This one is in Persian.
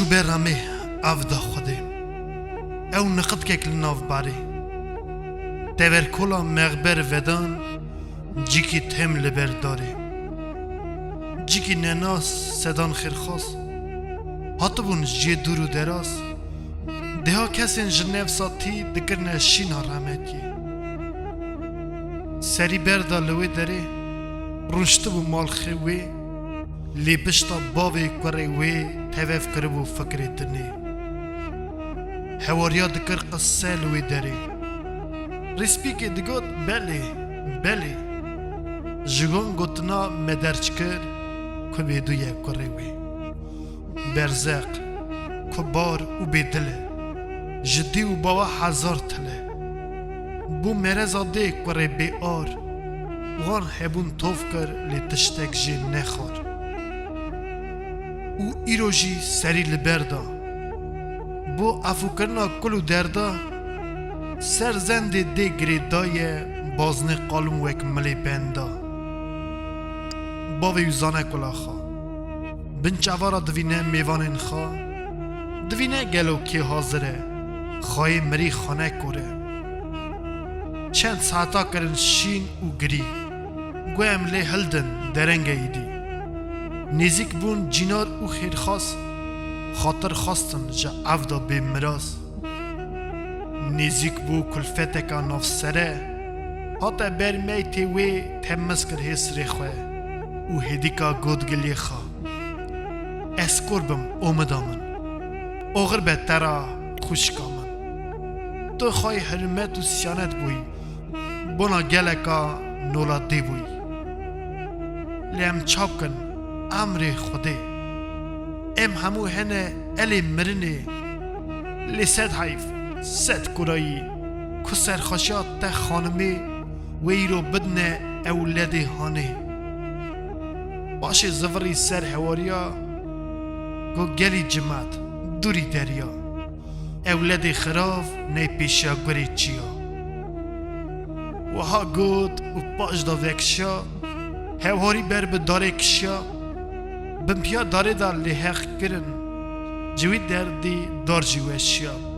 شو برامي افدا خودي او نقد كيك لناف باري تبر كولا مغبر ودان جيكي تهم لبر داري جيكي نناس سدان خيرخاص هاتبون جي دورو دراس دها كسين جنيف ساتي دكرنا شينا رحمتي سري بردا لوي داري رنشتبو مال خوي لی بشتا باوی کره وی توف کربو فکری تنی حواریا دکر قصه لوی داری ریسپیکی دگوت بلی جگان گوتنا مدرچ کر که بیدویه کره وی برزق کبار و بیدله جدی و باوا هزار تله بو مرزا ده کره بی آر وان هبون توف کر لی تشتک جی نخار و ایروژی سری لبردا بو افو کرنا کلو دردا سر زند دی گریدای بازن قالم وک ملی بندا باوی یوزانه کلا خوا بنچوارا دوینه میوانین خوا دوینه گلو کی حاضره خواهی مری خانه کوره چند ساعتا کرن شین و گری گویم لی هلدن درنگه ایدی نزیک بون جینار او خیرخواست خاطر خواستن جا افدا بی مراز نزیک بو کلفتکا ناف سره حتی برمی تیوی تمس کر حس ریخوه او هدیکا گودگلی خوا اسکور بم اومدامن اوغر بهترا خوشکامن تو خواهی حرمت و سیانت بوی بنا گلکا نولادی بوی لیم چاپ کن امر خوده ام همو هنه الی مرنه لسد حیف سد کرایی که سرخاشات تا خانمه ویرو بدنه اولاد هانه باشه زوری سر حواریا گو گلی جماعت دوری دریا اولاد خراف نه پیشا گری چیا وها گود و پاش دا وکشا حواری بر بداره کشیا بمپیا داره دا لحق کرن جوی دردی دار جوشیا